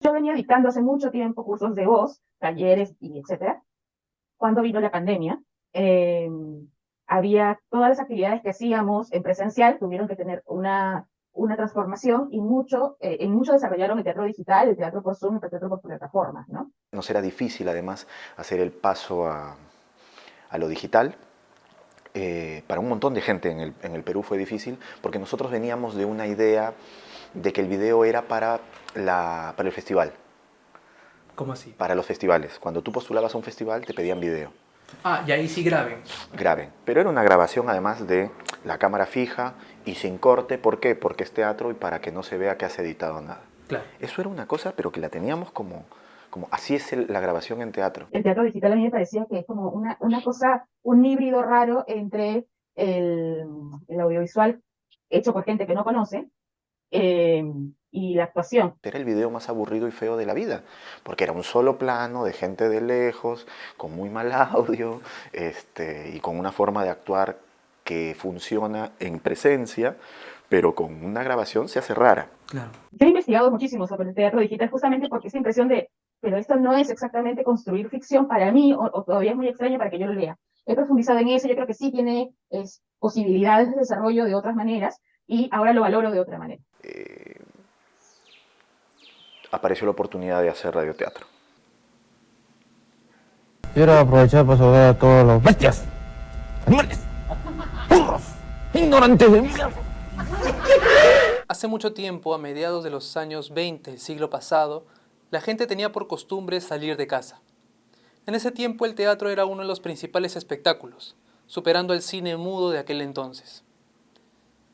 Yo venía dictando hace mucho tiempo cursos de voz, talleres y etcétera. Cuando vino la pandemia, eh, había todas las actividades que hacíamos en presencial tuvieron que tener una transformación y en mucho desarrollaron el teatro digital, el teatro por Zoom, el teatro por plataformas, ¿no? Nos era difícil además hacer el paso a lo digital. Para un montón de gente en el Perú fue difícil porque nosotros veníamos de una idea de que el video era para el festival, ¿Cómo así? para los festivales. Cuando tú postulabas a un festival te pedían video, Ah, y ahí sí graben. graben. Pero era una grabación además de la cámara fija y sin corte. ¿Por qué? Porque es teatro y para que no se vea que has editado nada. Claro. Eso era una cosa, pero que la teníamos como así es la grabación en teatro. El teatro digital a mí me parecía que es como una cosa, un híbrido raro entre el, el audiovisual hecho por gente que no conoce eh, y la actuación. Era el video más aburrido y feo de la vida, porque era un solo plano de gente de lejos, con muy mal audio, y con una forma de actuar que funciona en presencia, pero con una grabación se hace rara. Claro. Yo he investigado muchísimo sobre el teatro digital justamente porque esa impresión de, pero esto no es exactamente construir ficción para mí o todavía es muy extraño para que yo lo lea. He profundizado en eso, yo creo que sí tiene posibilidades de desarrollo de otras maneras y ahora lo valoro de otra manera. Apareció la oportunidad de hacer radioteatro. Quiero aprovechar para saludar a todos los bestias, animales, burros, ignorantes de mierda. Hace mucho tiempo, a mediados de los años 20 del siglo pasado, la gente tenía por costumbre salir de casa. En ese tiempo el teatro era uno de los principales espectáculos, superando al cine mudo de aquel entonces.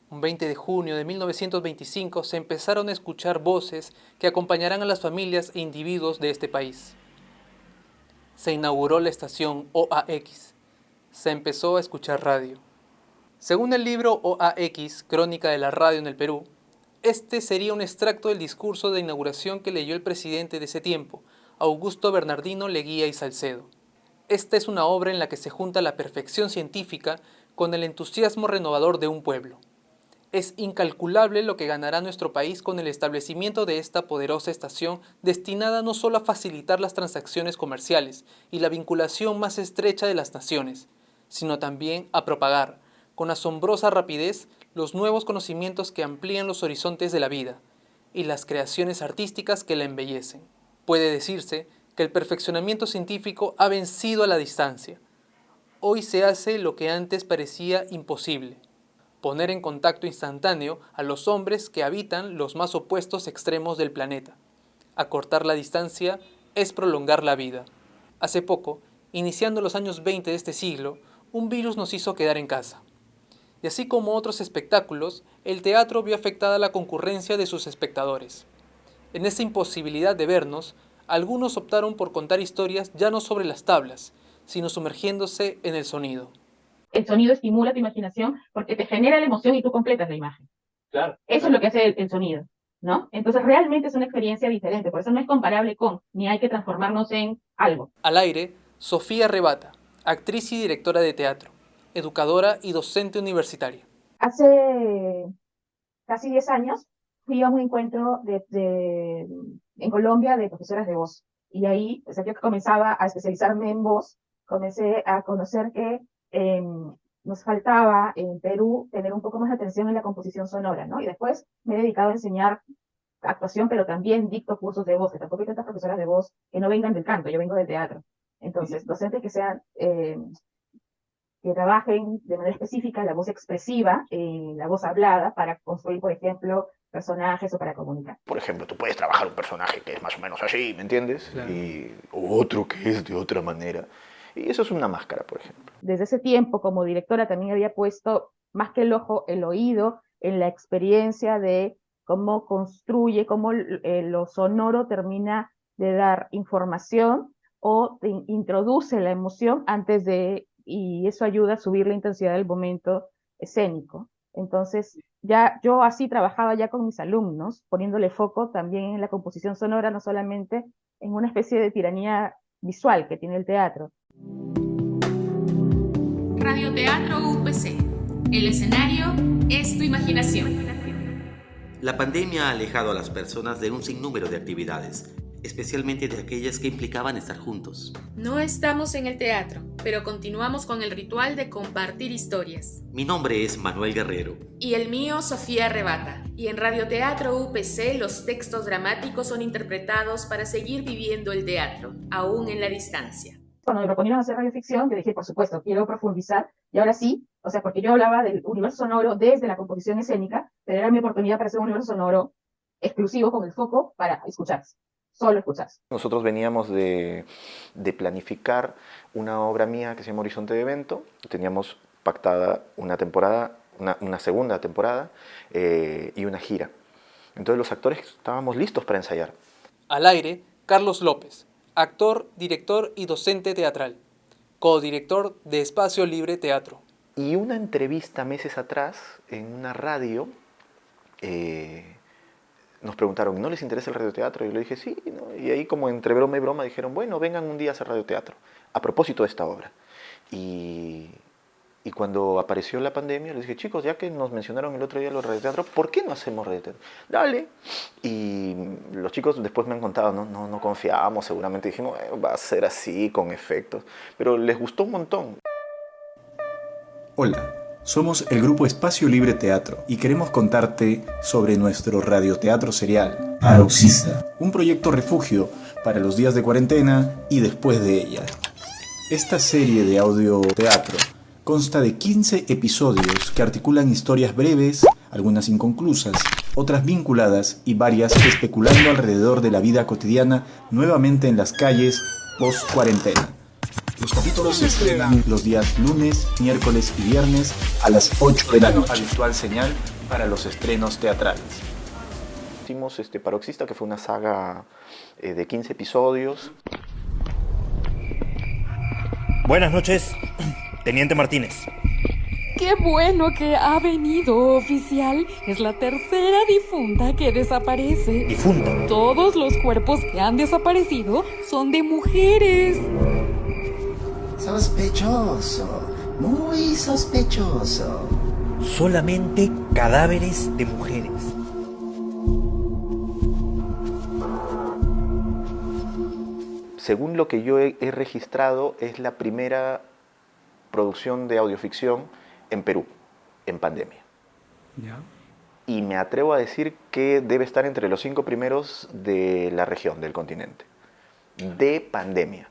Un 20 de junio de 1925 se empezaron a escuchar voces que acompañarán a las familias e individuos de este país. Se inauguró la estación OAX. Se empezó a escuchar radio. Según el libro OAX, Crónica de la Radio en el Perú, este sería un extracto del discurso de inauguración que leyó el presidente de ese tiempo, Augusto Bernardino Leguía y Salcedo. Esta es una obra en la que se junta la perfección científica con el entusiasmo renovador de un pueblo. Es incalculable lo que ganará nuestro país con el establecimiento de esta poderosa estación destinada no solo a facilitar las transacciones comerciales y la vinculación más estrecha de las naciones, sino también a propagar, con asombrosa rapidez, los nuevos conocimientos que amplían los horizontes de la vida y las creaciones artísticas que la embellecen. Puede decirse que el perfeccionamiento científico ha vencido a la distancia. Hoy se hace lo que antes parecía imposible: poner en contacto instantáneo a los hombres que habitan los más opuestos extremos del planeta. Acortar la distancia es prolongar la vida. Hace poco, iniciando los años 20 de este siglo, un virus nos hizo quedar en casa. Y así como otros espectáculos, el teatro vio afectada la concurrencia de sus espectadores. En esa imposibilidad de vernos, algunos optaron por contar historias ya no sobre las tablas, sino sumergiéndose en el sonido. El sonido estimula tu imaginación porque te genera la emoción y tú completas la imagen. Claro. Eso es lo que hace el sonido, ¿no? Entonces realmente es una experiencia diferente, por eso no es comparable con, ni hay que transformarnos en algo. Al aire, Sofía Rebata, actriz y directora de teatro, educadora y docente universitaria. Hace casi 10 años fui a un encuentro en Colombia de profesoras de voz. Y ahí, o sea, yo que comenzaba a especializarme en voz, comencé a conocer que nos faltaba en Perú tener un poco más de atención en la composición sonora, ¿no? Y después me he dedicado a enseñar actuación, pero también dicto cursos de voz, que tampoco hay tantas profesoras de voz que no vengan del canto, yo vengo del teatro. Entonces, docentes que sean que trabajen de manera específica la voz expresiva, la voz hablada, para construir, por ejemplo, personajes o para comunicar. Por ejemplo, tú puedes trabajar un personaje que es más o menos así, ¿me entiendes? Claro. Y otro que es de otra manera. Y eso es una máscara, por ejemplo. Desde ese tiempo, como directora, también había puesto más que el ojo, el oído en la experiencia de cómo construye, cómo lo sonoro termina de dar información o introduce la emoción antes de, y eso ayuda a subir la intensidad del momento escénico. Entonces, ya yo así trabajaba ya con mis alumnos, poniéndole foco también en la composición sonora, no solamente en una especie de tiranía visual que tiene el teatro. Radioteatro UPC. El escenario es tu imaginación. La pandemia ha alejado a las personas de un sinnúmero de actividades, especialmente de aquellas que implicaban estar juntos. No estamos en el teatro, pero continuamos con el ritual de compartir historias. Mi nombre es Manuel Guerrero. Y el mío, Sofía Rebata. Y en Radioteatro UPC los textos dramáticos son interpretados para seguir viviendo el teatro, aún en la distancia. Cuando me proponieron hacer radioficción, yo dije, por supuesto, quiero profundizar, y ahora sí, o sea, porque yo hablaba del universo sonoro desde la composición escénica, pero era mi oportunidad para hacer un universo sonoro exclusivo con el foco para escucharse, solo escucharse. Nosotros veníamos de planificar una obra mía que se llama Horizonte de Evento, teníamos pactada una temporada, una segunda temporada y una gira. Entonces los actores estábamos listos para ensayar. Al aire, Carlos López, actor, director y docente teatral, codirector de Espacio Libre Teatro. Y una entrevista meses atrás en una radio nos preguntaron, ¿no les interesa el radioteatro? Y yo le dije, sí, ¿no? Y ahí como entre broma y broma dijeron, bueno, vengan un día a hacer radioteatro, a propósito de esta obra. Y cuando apareció la pandemia, les dije, chicos, ya que nos mencionaron el otro día los radioteatros, ¿por qué no hacemos radioteatro? Dale. Y los chicos después me han contado, no confiábamos, seguramente dijimos, va a ser así, con efectos. Pero les gustó un montón. Hola, somos el grupo Espacio Libre Teatro y queremos contarte sobre nuestro radioteatro serial, Paroxista, un proyecto refugio para los días de cuarentena y después de ella. Esta serie de audioteatro consta de 15 episodios que articulan historias breves, algunas inconclusas, otras vinculadas y varias especulando alrededor de la vida cotidiana nuevamente en las calles post-cuarentena. Los capítulos se estrenan los días lunes, miércoles y viernes a las 8 de la noche. Habitual señal para los estrenos teatrales. Hicimos Paroxista, que fue una saga de 15 episodios. Buenas noches, Teniente Martínez. ¡Qué bueno que ha venido, oficial! Es la tercera difunta que desaparece. ¿Difunta? Todos los cuerpos que han desaparecido son de mujeres. Sospechoso, muy sospechoso. Solamente cadáveres de mujeres. Según lo que yo he registrado, es la primera producción de audioficción en Perú, en pandemia. ¿Ya? Y me atrevo a decir que debe estar entre los 5 primeros de la región, del continente, de pandemia.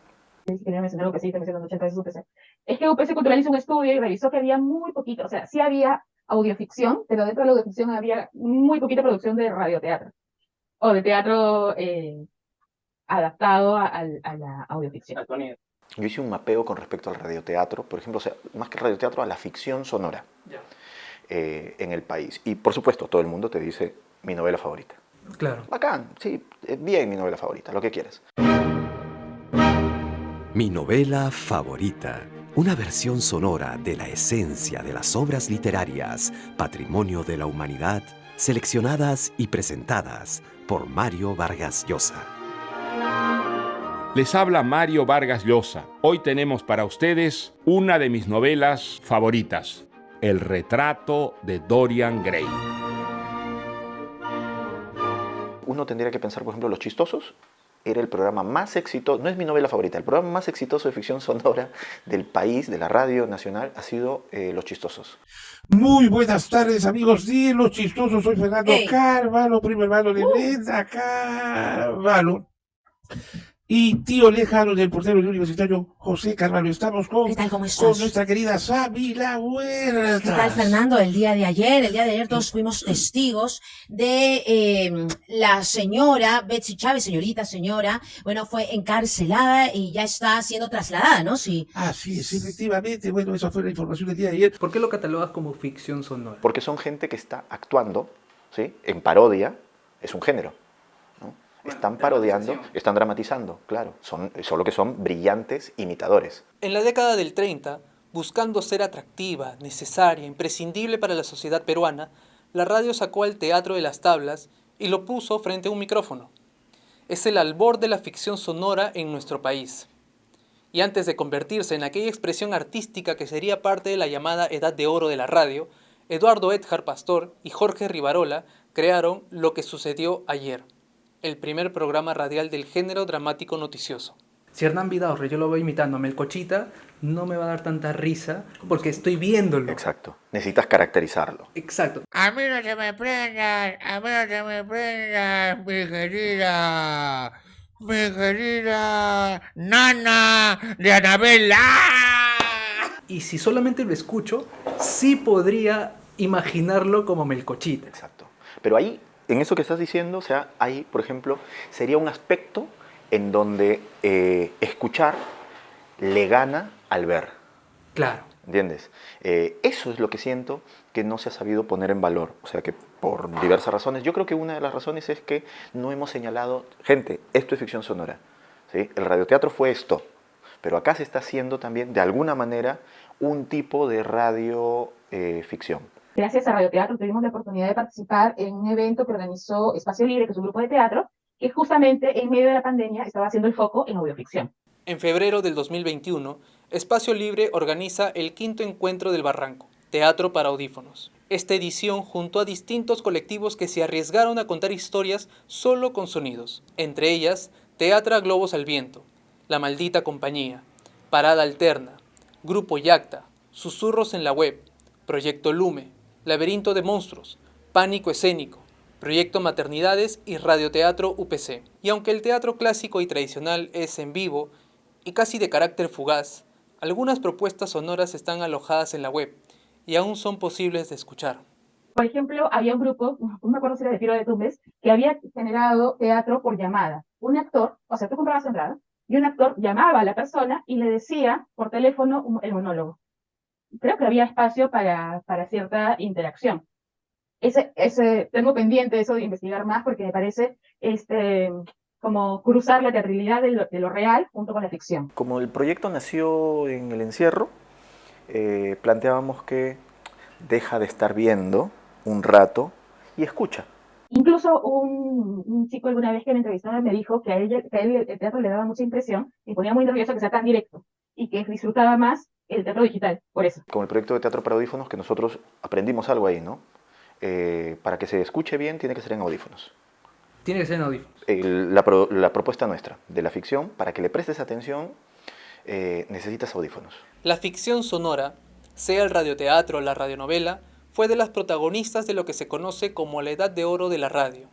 Quería mencionar UPC, está mencionando 80 veces UPC. Es que UPC Cultural hizo un estudio y revisó que había muy poquito, o sea, sí había audioficción, pero dentro de la audioficción había muy poquita producción de radioteatro, o de teatro adaptado a la audioficción. Yo hice un mapeo con respecto al radioteatro, por ejemplo, o sea, más que radioteatro, a la ficción sonora en el país. Y por supuesto, todo el mundo te dice mi novela favorita. Claro. Bacán, sí, bien mi novela favorita, lo que quieras. Mi novela favorita, una versión sonora de la esencia de las obras literarias, patrimonio de la humanidad, seleccionadas y presentadas por Mario Vargas Llosa. Les habla Mario Vargas Llosa. Hoy tenemos para ustedes una de mis novelas favoritas, El retrato de Dorian Gray. Uno tendría que pensar, por ejemplo, Los Chistosos era el programa más exitoso, no es mi novela favorita, el programa más exitoso de ficción sonora del país, de la radio nacional, ha sido Los Chistosos. Muy buenas tardes, amigos de Los Chistosos. Soy Fernando Carvalho, primo hermano de Brenda Carvalho. Y tío lejano del portero del Universitario José Carvalho. Estamos con, ¿Qué tal, cómo estás? con nuestra querida Sabi La Huerta. ¿Qué tal, Fernando? El día de ayer todos fuimos testigos de la señora Betsy Chávez, señora, bueno, fue encarcelada y ya está siendo trasladada, ¿no? Sí. Así es, efectivamente. Bueno, esa fue la información del día de ayer. ¿Por qué lo catalogas como ficción sonora? Porque son gente que está actuando, ¿sí?, en parodia, es un género. Están parodiando, están dramatizando, claro, solo que son brillantes imitadores. En la década del 30, buscando ser atractiva, necesaria, imprescindible para la sociedad peruana, la radio sacó al teatro de las tablas y lo puso frente a un micrófono. Es el albor de la ficción sonora en nuestro país. Y antes de convertirse en aquella expresión artística que sería parte de la llamada Edad de Oro de la radio, Eduardo Edgar Pastor y Jorge Rivarola crearon Lo que sucedió ayer, el primer programa radial del género dramático noticioso. Si Hernán Vidaurre yo lo veo imitando a Melcochita, no me va a dar tanta risa porque estoy viéndolo. Exacto. Necesitas caracterizarlo. Exacto. A mí no se me prendan, a mí no se me prendan, mi querida nana de Anabela. Y si solamente lo escucho, sí podría imaginarlo como Melcochita. Exacto. Pero ahí, en eso que estás diciendo, o sea, ahí, por ejemplo, sería un aspecto en donde escuchar le gana al ver. Claro. ¿Entiendes? Eso es lo que siento que no se ha sabido poner en valor. O sea, que por diversas razones. Yo creo que una de las razones es que no hemos señalado, gente, esto es ficción sonora, ¿sí? El radioteatro fue esto, pero acá se está haciendo también, de alguna manera, un tipo de radio ficción. Gracias a Radioteatro tuvimos la oportunidad de participar en un evento que organizó Espacio Libre, que es un grupo de teatro, que justamente en medio de la pandemia estaba haciendo el foco en audioficción. En febrero del 2021, Espacio Libre organiza el 5º encuentro del Barranco, Teatro para Audífonos. Esta edición juntó a distintos colectivos que se arriesgaron a contar historias solo con sonidos, entre ellas Teatra Globos al Viento, La Maldita Compañía, Parada Alterna, Grupo Yacta, Susurros en la Web, Proyecto Lume, Laberinto de Monstruos, Pánico Escénico, Proyecto Maternidades y Radioteatro UPC. Y aunque el teatro clásico y tradicional es en vivo y casi de carácter fugaz, algunas propuestas sonoras están alojadas en la web y aún son posibles de escuchar. Por ejemplo, había un grupo, no me acuerdo si era de Piero de Tumbes, que había generado teatro por llamada. Un actor, o sea, tú comprabas entrada, y un actor llamaba a la persona y le decía por teléfono el monólogo. Creo que había espacio para cierta interacción. Tengo pendiente eso de investigar más porque me parece como cruzar la teatralidad de lo real junto con la ficción. Como el proyecto nació en el encierro, planteábamos que deja de estar viendo un rato y escucha. Incluso un chico alguna vez que me entrevistaba me dijo que a él el teatro le daba mucha impresión y ponía muy nervioso que sea tan directo y que disfrutaba más el teatro digital, por eso. Como el proyecto de Teatro para Audífonos, que nosotros aprendimos algo ahí, ¿no? Para que se escuche bien tiene que ser en audífonos. Tiene que ser en audífonos. La propuesta nuestra de la ficción, para que le prestes atención, necesitas audífonos. La ficción sonora, sea el radioteatro o la radionovela, fue de las protagonistas de lo que se conoce como la Edad de Oro de la radio.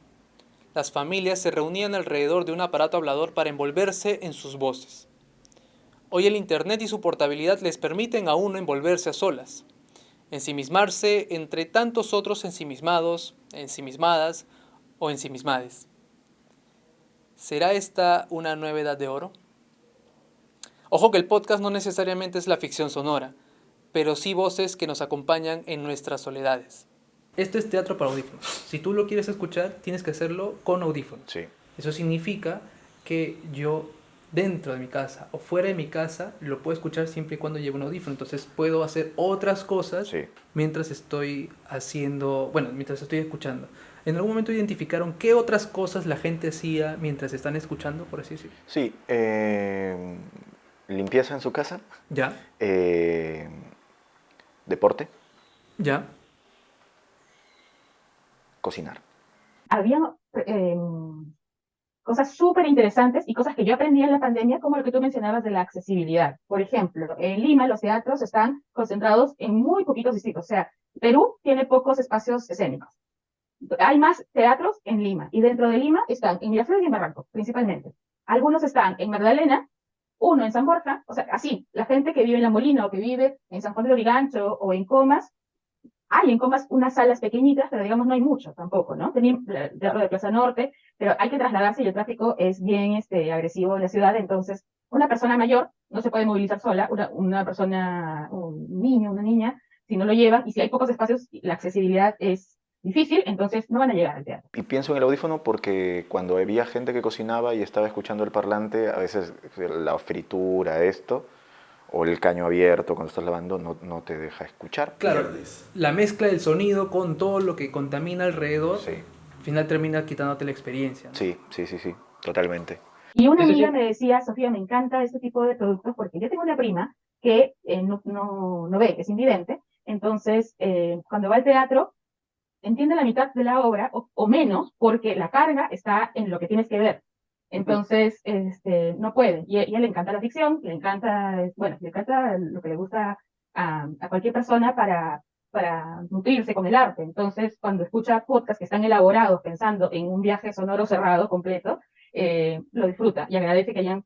Las familias se reunían alrededor de un aparato hablador para envolverse en sus voces. Hoy el internet y su portabilidad les permiten a uno envolverse a solas, ensimismarse entre tantos otros ensimismados, ensimismadas o ensimismades. ¿Será esta una nueva Edad de Oro? Ojo que el podcast no necesariamente es la ficción sonora, pero sí voces que nos acompañan en nuestras soledades. Esto es teatro para audífonos. Si tú lo quieres escuchar, tienes que hacerlo con audífonos. Sí. Eso significa que yo, dentro de mi casa o fuera de mi casa, lo puedo escuchar siempre y cuando lleve un audífono. Entonces puedo hacer otras cosas mientras estoy mientras estoy escuchando. ¿En algún momento identificaron qué otras cosas la gente hacía mientras están escuchando, por así decirlo? Sí. Limpieza en su casa. Ya. Deporte. Ya. Cocinar. Había cosas súper interesantes y cosas que yo aprendí en la pandemia, como lo que tú mencionabas de la accesibilidad. Por ejemplo, en Lima los teatros están concentrados en muy poquitos distritos. O sea, Perú tiene pocos espacios escénicos. Hay más teatros en Lima, y dentro de Lima están en Miraflores y en Barranco, principalmente. Algunos están en Magdalena, uno en San Borja, o sea, así, la gente que vive en La Molina o que vive en San Juan de Lurigancho o en Comas, hay en Comas unas salas pequeñitas, pero digamos no hay mucho tampoco, ¿no? Tenía el Teatro de Plaza Norte, pero hay que trasladarse y el tráfico es bien agresivo en la ciudad, entonces una persona mayor no se puede movilizar sola, una persona, un niño, una niña, si no lo llevan, y si hay pocos espacios, la accesibilidad es difícil, entonces no van a llegar al teatro. Y pienso en el audífono porque cuando había gente que cocinaba y estaba escuchando el parlante, a veces la fritura, o el caño abierto cuando estás lavando, no te deja escuchar. Claro, la mezcla del sonido con todo lo que contamina alrededor, al final termina quitándote la experiencia, ¿no? Sí, totalmente. Y una amiga me decía, Sofía, me encanta este tipo de productos porque yo tengo una prima que no ve, que es invidente, Entonces, cuando va al teatro, entiende la mitad de la obra o menos, porque la carga está en lo que tienes que ver. Entonces, no puede. Y a él le encanta la ficción, le encanta lo que le gusta a cualquier persona para nutrirse con el arte. Entonces, cuando escucha podcasts que están elaborados pensando en un viaje sonoro cerrado, completo, lo disfruta y agradece que hayan,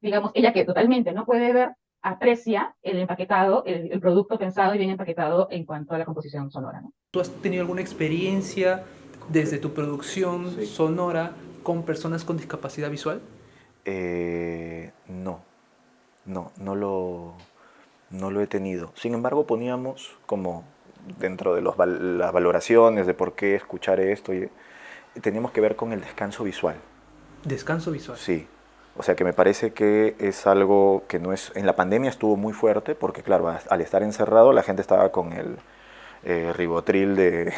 digamos, ella que totalmente no puede ver, aprecia el empaquetado, el producto pensado y bien empaquetado en cuanto a la composición sonora, ¿no? ¿Tú has tenido alguna experiencia desde tu producción sonora con personas con discapacidad visual? No lo he tenido. Sin embargo, poníamos como dentro de las valoraciones de por qué escuchar esto, teníamos que ver con el descanso visual. ¿Descanso visual? Sí. O sea que me parece que es algo que no es... En la pandemia estuvo muy fuerte porque, claro, al estar encerrado la gente estaba con el ribotril de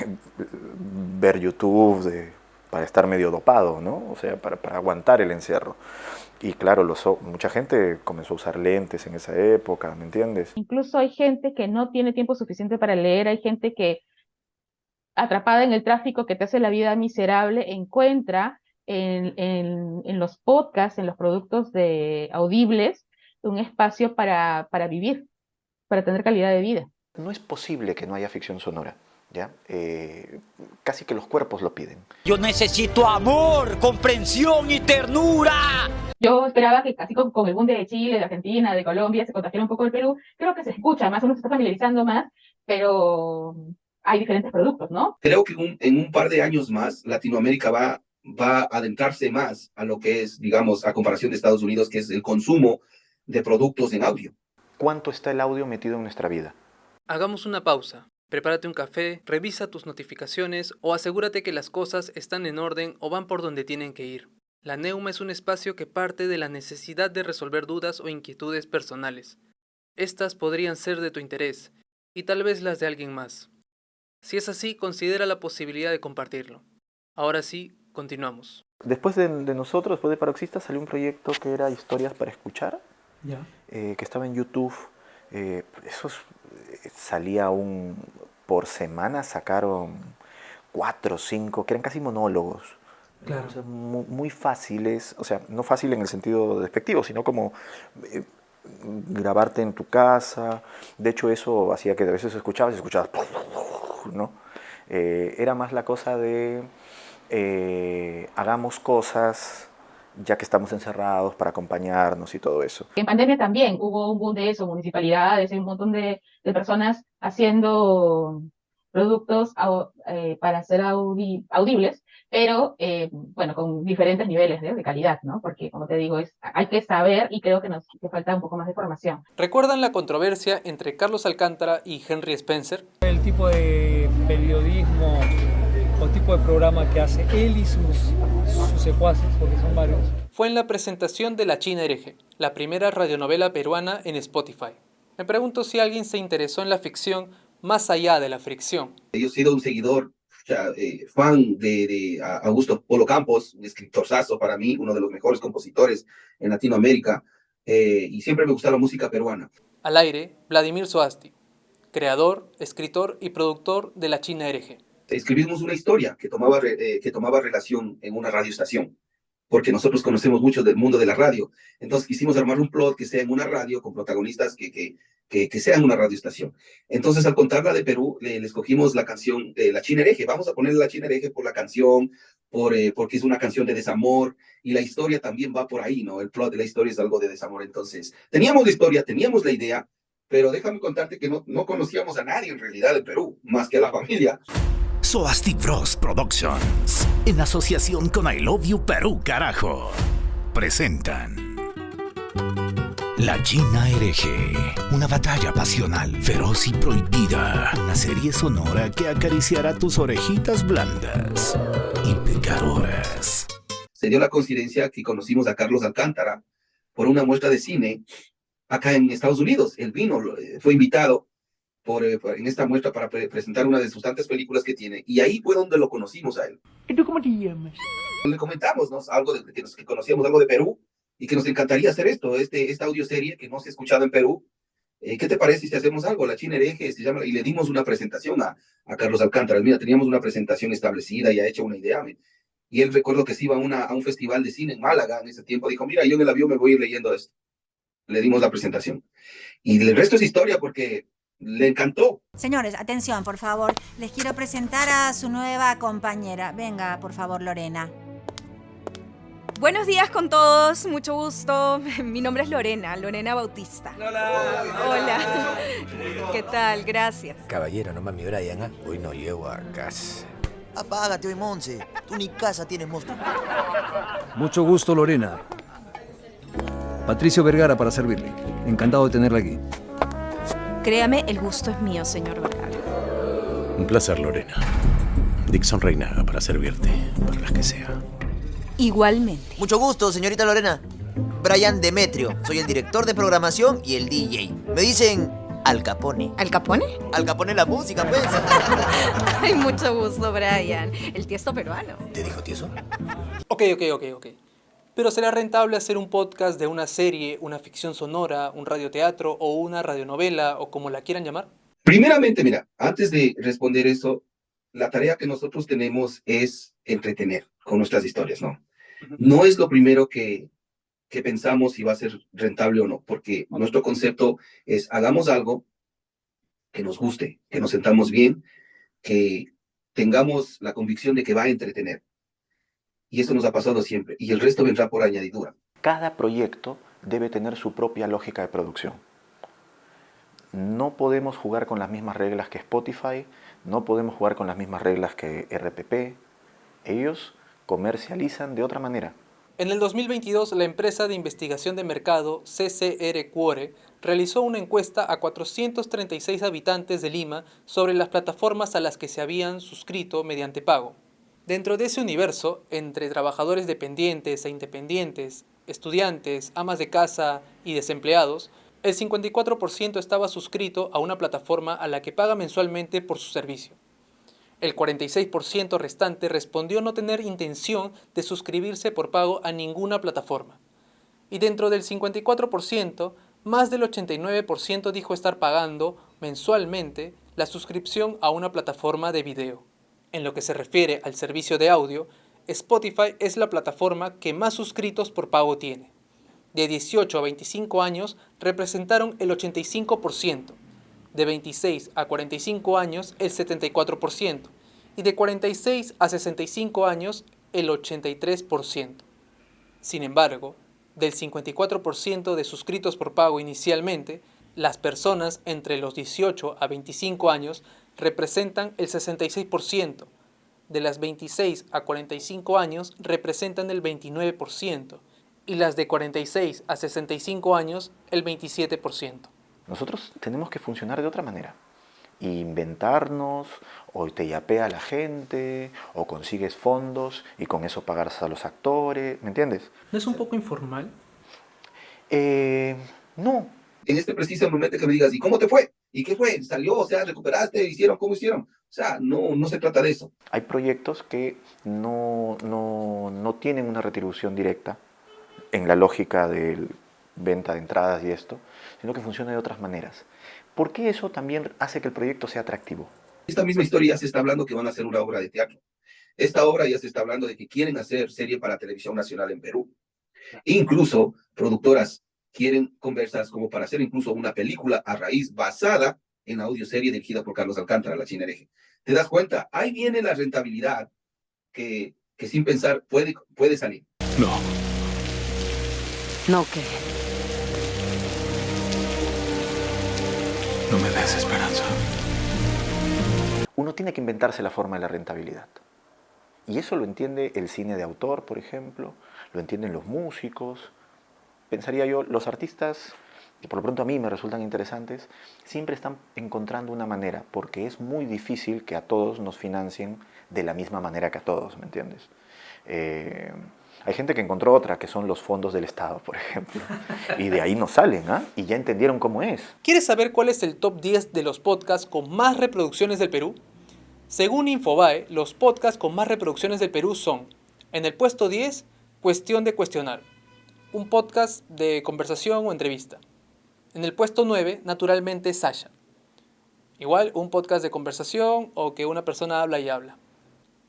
ver YouTube, para estar medio dopado, ¿no? O sea, para aguantar el encierro. Y claro, mucha gente comenzó a usar lentes en esa época, ¿me entiendes? Incluso hay gente que no tiene tiempo suficiente para leer, hay gente que, atrapada en el tráfico que te hace la vida miserable, encuentra en los podcasts, en los productos audibles, un espacio para vivir, para tener calidad de vida. No es posible que no haya ficción sonora, ¿ya? Casi que los cuerpos lo piden. Yo necesito amor, comprensión y ternura. Yo esperaba que así con el boom de Chile, de Argentina, de Colombia, se contagiara un poco el Perú. Creo que se escucha más, uno se está familiarizando más, pero hay diferentes productos, ¿no? Creo que en un par de años más Latinoamérica va a adentrarse más a lo que es, digamos, a comparación de Estados Unidos, que es el consumo de productos en audio. ¿Cuánto está el audio metido en nuestra vida? Hagamos una pausa. Prepárate un café, revisa tus notificaciones o asegúrate que las cosas están en orden o van por donde tienen que ir. La Neuma es un espacio que parte de la necesidad de resolver dudas o inquietudes personales. Estas podrían ser de tu interés y tal vez las de alguien más. Si es así, considera la posibilidad de compartirlo. Ahora sí, continuamos. Después de nosotros, después de Paroxista, salió un proyecto que era Historias para Escuchar, que estaba en YouTube. Salía por semana, sacaron 4 o 5, que eran casi monólogos. Claro. O sea, muy fáciles, o sea, no fácil en el sentido despectivo, sino como grabarte en tu casa. De hecho, eso hacía que a veces escuchabas, ¿no? Era más la cosa de hagamos cosas ya que estamos encerrados para acompañarnos y todo eso. En pandemia también hubo un boom de eso, municipalidades, un montón de personas haciendo productos para ser audibles, pero bueno, con diferentes niveles de calidad, ¿no? Porque, como te digo, hay que saber y creo que nos falta un poco más de formación. ¿Recuerdan la controversia entre Carlos Alcántara y Henry Spencer? El tipo de periodismo o tipo de programa que hace él y sus secuaces, porque son varios. Fue en la presentación de La China Hereje, la primera radionovela peruana en Spotify. Me pregunto si alguien se interesó en la ficción más allá de la fricción. Yo he sido un seguidor, fan de Augusto Polo Campos, un escritorzazo para mí, uno de los mejores compositores en Latinoamérica, y siempre me gustaba la música peruana. Al aire, Vladimir Soasti, creador, escritor y productor de La China Hereje. Escribimos una historia que tomaba relación en una radioestación, porque nosotros conocemos mucho del mundo de la radio. Entonces quisimos armar un plot que sea en una radio con protagonistas que sean una radioestación. Entonces, al contarla de Perú, le escogimos la canción de La China Hereje. Vamos a ponerle La China Hereje por la canción, porque es una canción de desamor, y la historia también va por ahí, ¿no? El plot de la historia es algo de desamor. Entonces, teníamos la historia, teníamos la idea, pero déjame contarte que no conocíamos a nadie en realidad de Perú, más que a la familia. Soasti Bros Productions, en asociación con I Love You Perú, carajo, presentan La China Hereje, una batalla pasional, feroz y prohibida, una serie sonora que acariciará tus orejitas blandas y pecadoras. Se dio la coincidencia que conocimos a Carlos Alcántara por una muestra de cine acá en Estados Unidos. Él vino, fue invitado en esta muestra para presentar una de sus tantas películas que tiene, y ahí fue donde lo conocimos a él. ¿Y tú cómo te llamas? Le comentamos, ¿no? Algo que conocíamos algo de Perú y que nos encantaría hacer esta audioserie que no se ha escuchado en Perú, ¿qué te parece si hacemos algo? La China Hereje se llama, y le dimos una presentación a Carlos Alcántara. Mira, teníamos una presentación establecida, ya hecha una idea. Y él, recuerdo que se iba a un festival de cine en Málaga en ese tiempo, dijo, mira, yo en el avión me voy a ir leyendo esto. Le dimos la presentación. Y el resto es historia porque le encantó. Señores, atención, por favor. Les quiero presentar a su nueva compañera. Venga, por favor, Lorena. Buenos días con todos, mucho gusto. Mi nombre es Lorena Bautista. Hola. ¿Qué tal? Gracias. Caballero, no mami Brian, ¿eh? Hoy no llego a casa. Apágate hoy, Monse. Tú ni casa tienes, monstruo. Mucho gusto, Lorena. Patricio Vergara para servirle. Encantado de tenerla aquí. Créame, el gusto es mío, señor Vergara. Un placer, Lorena. Dixon Reinaga para servirte, para las que sea. Igualmente. Mucho gusto, señorita Lorena. Brian Demetrio. Soy el director de programación y el DJ. Me dicen Al Capone. ¿Al Capone? Al Capone la música, pues. Ay, mucho gusto, Brian. El tiesto peruano. ¿Te dijo tieso? Ok. Pero ¿será rentable hacer un podcast de una serie, una ficción sonora, un radioteatro o una radionovela o como la quieran llamar? Primeramente, mira, antes de responder eso, la tarea que nosotros tenemos es entretener con nuestras historias, ¿no? No es lo primero que pensamos si va a ser rentable o no, porque nuestro concepto es hagamos algo que nos guste, que nos sentamos bien, que tengamos la convicción de que va a entretener. Y eso nos ha pasado siempre, y el resto vendrá por añadidura. Cada proyecto debe tener su propia lógica de producción. No podemos jugar con las mismas reglas que Spotify, no podemos jugar con las mismas reglas que RPP. Ellos comercializan de otra manera. En el 2022, la empresa de investigación de mercado CCR Quore realizó una encuesta a 436 habitantes de Lima sobre las plataformas a las que se habían suscrito mediante pago. Dentro de ese universo, entre trabajadores dependientes e independientes, estudiantes, amas de casa y desempleados, el 54% estaba suscrito a una plataforma a la que paga mensualmente por su servicio. El 46% restante respondió no tener intención de suscribirse por pago a ninguna plataforma. Y dentro del 54%, más del 89% dijo estar pagando mensualmente la suscripción a una plataforma de video. En lo que se refiere al servicio de audio, Spotify es la plataforma que más suscritos por pago tiene. De 18 a 25 años representaron el 85%, de 26 a 45 años el 74% y de 46 a 65 años el 83%. Sin embargo, del 54% de suscritos por pago inicialmente, las personas entre los 18 a 25 años representan el 66%, de las 26 a 45 años representan el 29% y las de 46 a 65 años el 27%. Nosotros tenemos que funcionar de otra manera. Inventarnos, o te yapea la gente, o consigues fondos y con eso pagas a los actores, ¿me entiendes? ¿No es un poco informal? No. En este preciso momento que me digas, ¿y cómo te fue? ¿Y qué fue? ¿Salió? O sea, ¿recuperaste? ¿Hicieron? ¿Cómo hicieron? O sea, no se trata de eso. Hay proyectos que no tienen una retribución directa en la lógica de venta de entradas y esto, sino que funciona de otras maneras. ¿Por qué eso también hace que el proyecto sea atractivo? Esta misma historia ya se está hablando que van a hacer una obra de teatro. Esta obra ya se está hablando de que quieren hacer serie para televisión nacional en Perú. Incluso productoras quieren conversas como para hacer incluso una película a raíz basada en la audioserie dirigida por Carlos Alcántara, La China Hereje. ¿Te das cuenta? Ahí viene la rentabilidad que sin pensar puede salir. No. ¿No qué? No me des esperanza. Uno tiene que inventarse la forma de la rentabilidad. Y eso lo entiende el cine de autor, por ejemplo, lo entienden los músicos. Pensaría yo, los artistas, que por lo pronto a mí me resultan interesantes, siempre están encontrando una manera, porque es muy difícil que a todos nos financien de la misma manera que a todos, ¿me entiendes? Hay gente que encontró otra, que son los fondos del Estado, por ejemplo, y de ahí no salen, ¿ah? Y ya entendieron cómo es. ¿Quieres saber cuál es el top 10 de los podcasts con más reproducciones del Perú? Según Infobae, los podcasts con más reproducciones del Perú son, en el puesto 10, Cuestión de Cuestionar, un podcast de conversación o entrevista. En el puesto 9, naturalmente, Sasha. Igual, un podcast de conversación o que una persona habla y habla.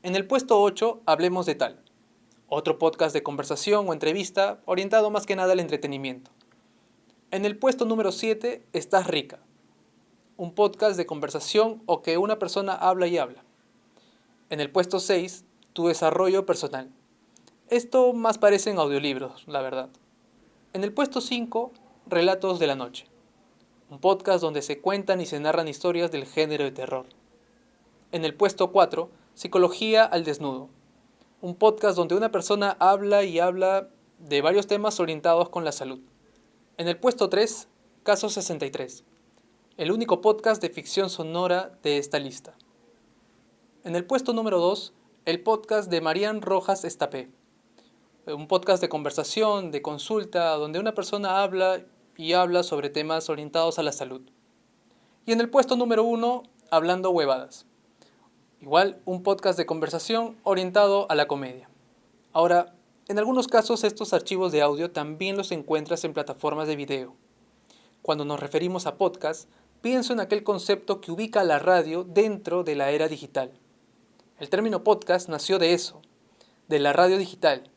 En el puesto 8, Hablemos de Tal. Otro podcast de conversación o entrevista orientado más que nada al entretenimiento. En el puesto número 7, Estás Rica. Un podcast de conversación o que una persona habla y habla. En el puesto 6, Tu desarrollo personal. Esto más parecen audiolibros, la verdad. En el puesto 5, Relatos de la Noche. Un podcast donde se cuentan y se narran historias del género de terror. En el puesto 4, Psicología al Desnudo. Un podcast donde una persona habla y habla de varios temas orientados con la salud. En el puesto 3, Caso 63. El único podcast de ficción sonora de esta lista. En el puesto número 2, el podcast de Marian Rojas Estapé. Un podcast de conversación, de consulta, donde una persona habla y habla sobre temas orientados a la salud. Y en el puesto número 1, Hablando Huevadas. Igual, un podcast de conversación orientado a la comedia. Ahora, en algunos casos estos archivos de audio también los encuentras en plataformas de video. Cuando nos referimos a podcast, pienso en aquel concepto que ubica a la radio dentro de la era digital. El término podcast nació de eso, de la radio digital,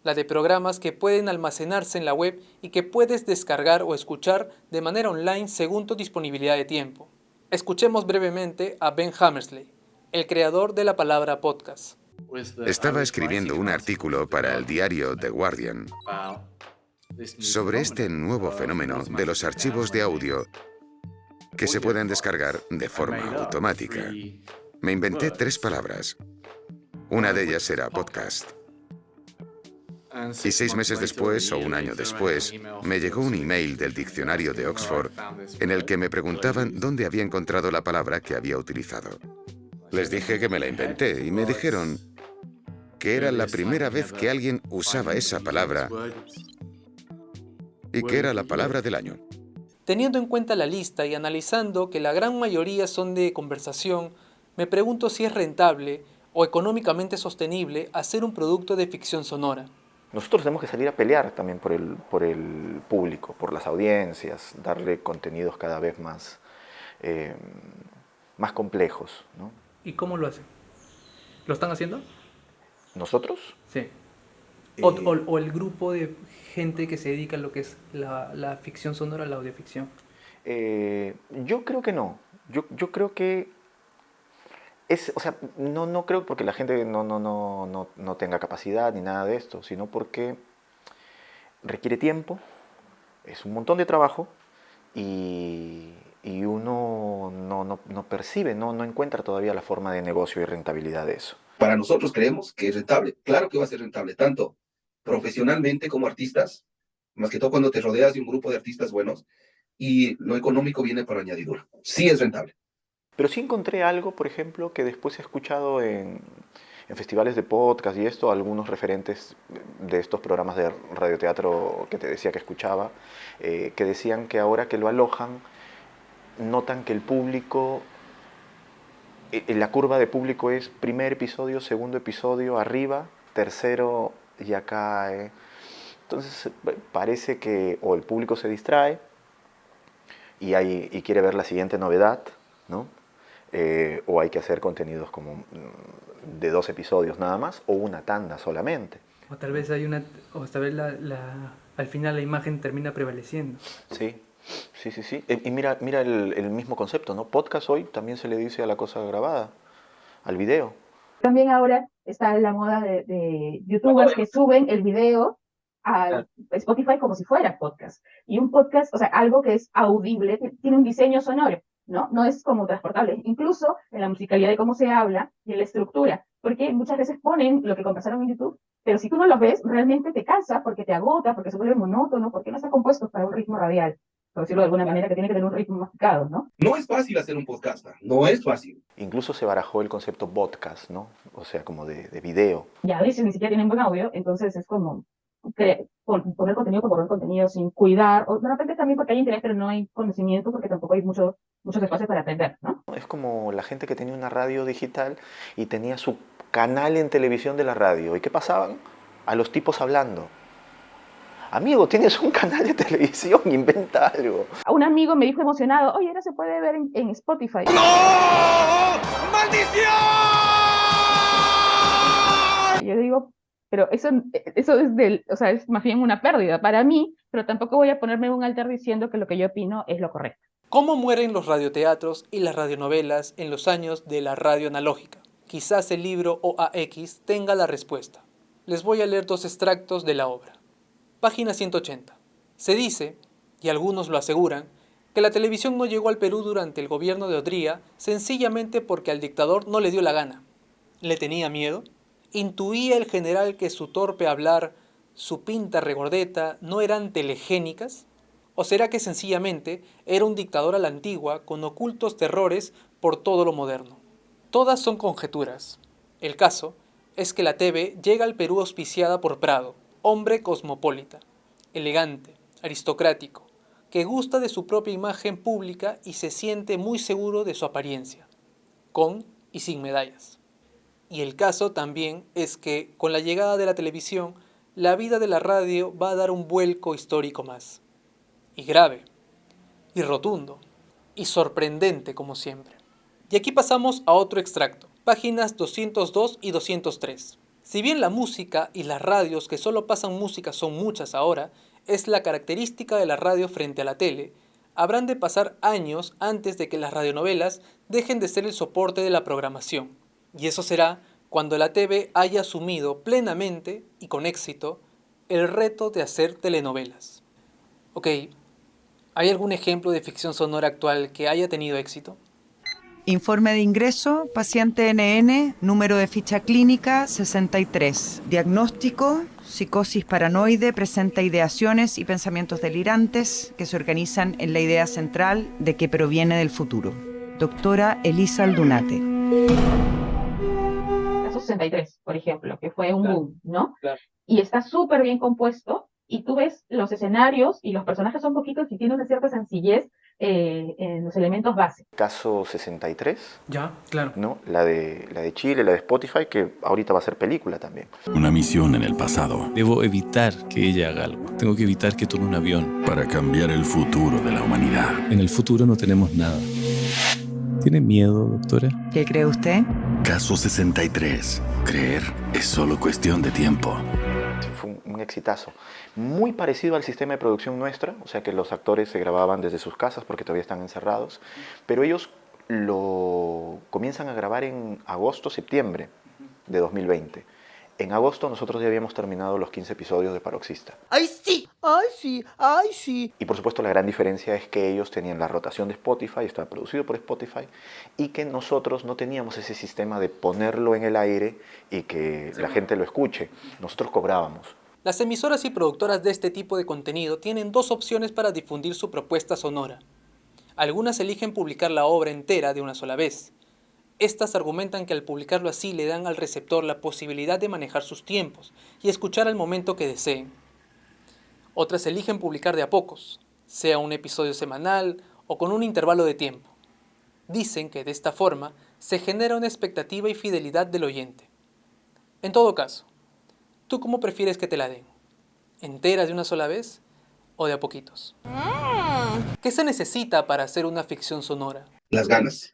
la de programas que pueden almacenarse en la web y que puedes descargar o escuchar de manera online según tu disponibilidad de tiempo. Escuchemos brevemente a Ben Hammersley, el creador de la palabra podcast. Estaba escribiendo un artículo para el diario The Guardian sobre este nuevo fenómeno de los archivos de audio que se pueden descargar de forma automática. Me inventé 3 palabras. Una de ellas era podcast. Y 6 meses después, o un año después, me llegó un email del diccionario de Oxford en el que me preguntaban dónde había encontrado la palabra que había utilizado. Les dije que me la inventé y me dijeron que era la primera vez que alguien usaba esa palabra y que era la palabra del año. Teniendo en cuenta la lista y analizando que la gran mayoría son de conversación, me pregunto si es rentable o económicamente sostenible hacer un producto de ficción sonora. Nosotros tenemos que salir a pelear también por el público, por las audiencias, darle contenidos cada vez más complejos, ¿no? ¿Y cómo lo hacen? ¿Lo están haciendo? ¿Nosotros? Sí. O el grupo de gente que se dedica a lo que es la ficción sonora, la audioficción. Yo creo que no. Yo creo que no creo porque la gente no tenga capacidad ni nada de esto, sino porque requiere tiempo, es un montón de trabajo y uno no percibe, no encuentra todavía la forma de negocio y rentabilidad de eso. Para nosotros creemos que es rentable. Claro que va a ser rentable, tanto profesionalmente como artistas, más que todo cuando te rodeas de un grupo de artistas buenos, y lo económico viene por añadidura. Sí es rentable. Pero sí encontré algo, por ejemplo, que después he escuchado en festivales de podcast y esto, algunos referentes de estos programas de radioteatro que te decía que escuchaba, que decían que ahora que lo alojan, notan que el público, la curva de público es primer episodio, segundo episodio, arriba, tercero ya cae. Entonces parece que o el público se distrae y quiere ver la siguiente novedad, ¿no? O hay que hacer contenidos como de 2 episodios nada más, o una tanda solamente. O tal vez al final la imagen termina prevaleciendo. Sí. Y mira el mismo concepto, ¿no? Podcast hoy también se le dice a la cosa grabada, al video. También ahora está la moda de youtubers que suben el video a Spotify como si fuera podcast. Y un podcast, o sea, algo que es audible, que tiene un diseño sonoro, ¿no? No es como transportable. Incluso en la musicalidad de cómo se habla y en la estructura. Porque muchas veces ponen lo que conversaron en YouTube, pero si tú no lo ves, realmente te cansa porque te agota, porque se vuelve monótono, porque no está compuesto para un ritmo radial, por decirlo de alguna manera, que tiene que tener un ritmo masticado, ¿no? No es fácil hacer un podcast, no es fácil. Incluso se barajó el concepto podcast, ¿no? O sea, como de video. Y a veces ni siquiera tienen buen audio, entonces es como poner contenido por poner contenido sin cuidar, o de repente también porque hay interés, pero no hay conocimiento, porque tampoco hay muchos espacios para aprender, ¿no? Es como la gente que tenía una radio digital y tenía su canal en televisión de la radio. ¿Y qué pasaban? A los tipos hablando. Amigo, tienes un canal de televisión, inventa algo. Un amigo me dijo emocionado, oye, ahora se puede ver en Spotify. ¡No! ¡Maldición! Y yo digo, pero eso es más bien una pérdida para mí, pero tampoco voy a ponerme un altar diciendo que lo que yo opino es lo correcto. ¿Cómo mueren los radioteatros y las radionovelas en los años de la radio analógica? Quizás el libro OAX tenga la respuesta. Les voy a leer 2 extractos de la obra. Página 180. Se dice, y algunos lo aseguran, que la televisión no llegó al Perú durante el gobierno de Odría sencillamente porque al dictador no le dio la gana. ¿Le tenía miedo? ¿Intuía el general que su torpe hablar, su pinta regordeta, no eran telegénicas? ¿O será que sencillamente era un dictador a la antigua con ocultos terrores por todo lo moderno? Todas son conjeturas. El caso es que la TV llega al Perú auspiciada por Prado, hombre cosmopolita, elegante, aristocrático, que gusta de su propia imagen pública y se siente muy seguro de su apariencia, con y sin medallas. Y el caso también es que, con la llegada de la televisión, la vida de la radio va a dar un vuelco histórico más. Y grave, y rotundo, y sorprendente como siempre. Y aquí pasamos a otro extracto, páginas 202 y 203. Si bien la música y las radios que solo pasan música son muchas ahora, es la característica de la radio frente a la tele, habrán de pasar años antes de que las radionovelas dejen de ser el soporte de la programación. Y eso será cuando la TV haya asumido plenamente y con éxito el reto de hacer telenovelas. Ok, ¿hay algún ejemplo de ficción sonora actual que haya tenido éxito? Informe de ingreso, paciente NN, número de ficha clínica 63. Diagnóstico, psicosis paranoide, presenta ideaciones y pensamientos delirantes que se organizan en la idea central de que proviene del futuro. Doctora Elisa Aldunate. Caso 63, por ejemplo, que fue un boom, ¿no? Claro. Y está súper bien compuesto, y tú ves los escenarios y los personajes son poquitos y tienen una cierta sencillez en los elementos base. Caso 63. Ya, claro. ¿No? La de Chile, la de Spotify, que ahorita va a ser película también. Una misión en el pasado. Debo evitar que ella haga algo. Tengo que evitar que tome un avión. Para cambiar el futuro de la humanidad. En el futuro no tenemos nada. ¿Tiene miedo, doctora? ¿Qué cree usted? Caso 63. Creer es solo cuestión de tiempo. Fue un exitazo. Muy parecido al sistema de producción nuestra, o sea que los actores se grababan desde sus casas porque todavía están encerrados, pero ellos lo comienzan a grabar en agosto, septiembre de 2020. En agosto nosotros ya habíamos terminado los 15 episodios de Paroxista. ¡Ay, sí! ¡Ay, sí! ¡Ay, sí! Y por supuesto la gran diferencia es que ellos tenían la rotación de Spotify, estaba producido por Spotify, y que nosotros no teníamos ese sistema de ponerlo en el aire y que la gente lo escuche. Nosotros cobrábamos. Las emisoras y productoras de este tipo de contenido tienen 2 opciones para difundir su propuesta sonora. Algunas eligen publicar la obra entera de una sola vez. Estas argumentan que al publicarlo así le dan al receptor la posibilidad de manejar sus tiempos y escuchar al momento que deseen. Otras eligen publicar de a pocos, sea un episodio semanal o con un intervalo de tiempo. Dicen que de esta forma se genera una expectativa y fidelidad del oyente. En todo caso, ¿tú cómo prefieres que te la den? ¿Entera de una sola vez o de a poquitos? ¿Qué se necesita para hacer una ficción sonora? Las ganas.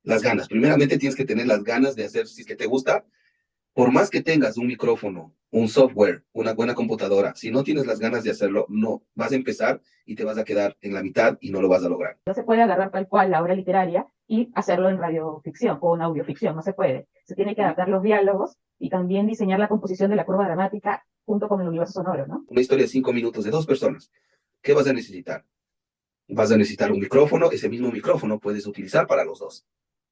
Las ganas. Primeramente tienes que tener las ganas de hacer, si es que te gusta, por más que tengas un micrófono, un software, una buena computadora, si no tienes las ganas de hacerlo, no, vas a empezar y te vas a quedar en la mitad y no lo vas a lograr. No se puede agarrar tal cual la obra literaria y hacerlo en radioficción o en audioficción, no se puede. Se tiene que adaptar los diálogos y también diseñar la composición de la curva dramática junto con el universo sonoro, ¿no? Una historia de 5 minutos de 2 personas. ¿Qué vas a necesitar? Vas a necesitar un micrófono, ese mismo micrófono puedes utilizar para los dos.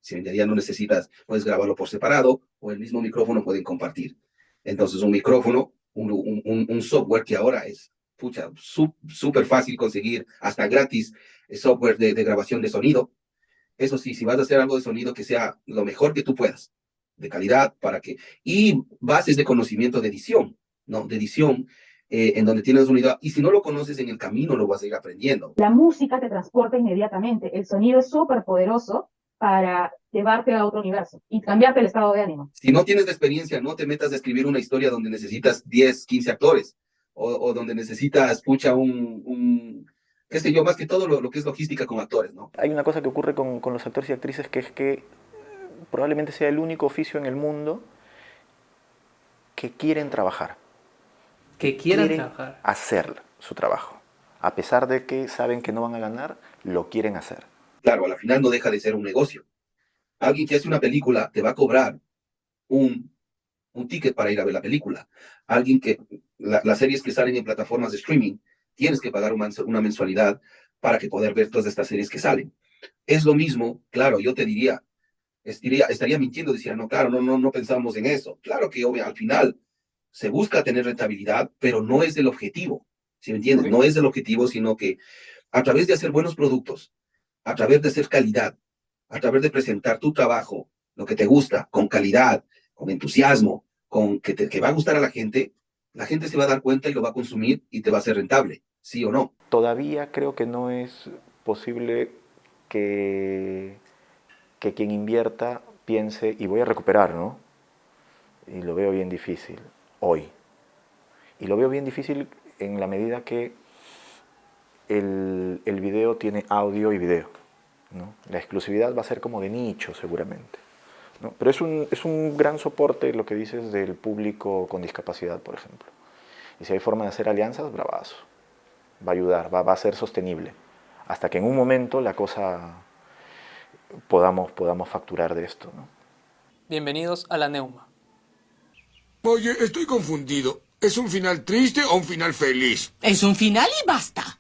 Si en realidad no necesitas, puedes grabarlo por separado o el mismo micrófono pueden compartir. Entonces un micrófono, un software que ahora es súper fácil conseguir, hasta gratis, software de grabación de sonido. Eso sí, si vas a hacer algo de sonido que sea lo mejor que tú puedas, de calidad, y bases de conocimiento de edición, ¿no? De edición, en donde tienes una idea, y si no lo conoces en el camino, lo vas a ir aprendiendo. La música te transporta inmediatamente, el sonido es súper poderoso para llevarte a otro universo y cambiarte el estado de ánimo. Si no tienes la experiencia, no te metas a escribir una historia donde necesitas 10, 15 actores o donde necesitas, pucha, qué sé yo, más que todo lo que es logística con actores, ¿no? Hay una cosa que ocurre con los actores y actrices, que es que probablemente sea el único oficio en el mundo que quieren trabajar. Que quieren trabajar. Hacer su trabajo. A pesar de que saben que no van a ganar, lo quieren hacer. Claro, a la final no deja de ser un negocio. Alguien que hace una película te va a cobrar un ticket para ir a ver la película. Alguien que, las series que salen en plataformas de streaming, tienes que pagar una mensualidad para que poder ver todas estas series que salen. Es lo mismo, claro, yo te diría, estaría mintiendo, decía, no, claro, no pensamos en eso. Claro que al final se busca tener rentabilidad, pero no es el objetivo, ¿sí me entiendes? No es el objetivo, sino que a través de hacer buenos productos, a través de hacer calidad, a través de presentar tu trabajo, lo que te gusta, con calidad, con entusiasmo, con que va a gustar a la gente se va a dar cuenta y lo va a consumir y te va a ser rentable, ¿sí o no? Todavía creo que no es posible que quien invierta piense, y voy a recuperar, ¿no? Y lo veo bien difícil hoy. Y lo veo bien difícil en la medida que el video tiene audio y video, ¿no? La exclusividad va a ser como de nicho seguramente, ¿no? Pero es un gran soporte lo que dices del público con discapacidad, por ejemplo. Y si hay forma de hacer alianzas, bravazo. Va a ayudar, va a ser sostenible. Hasta que en un momento la cosa podamos facturar de esto, ¿no? Bienvenidos a La Neuma. Oye, estoy confundido. ¿Es un final triste o un final feliz? Es un final y basta.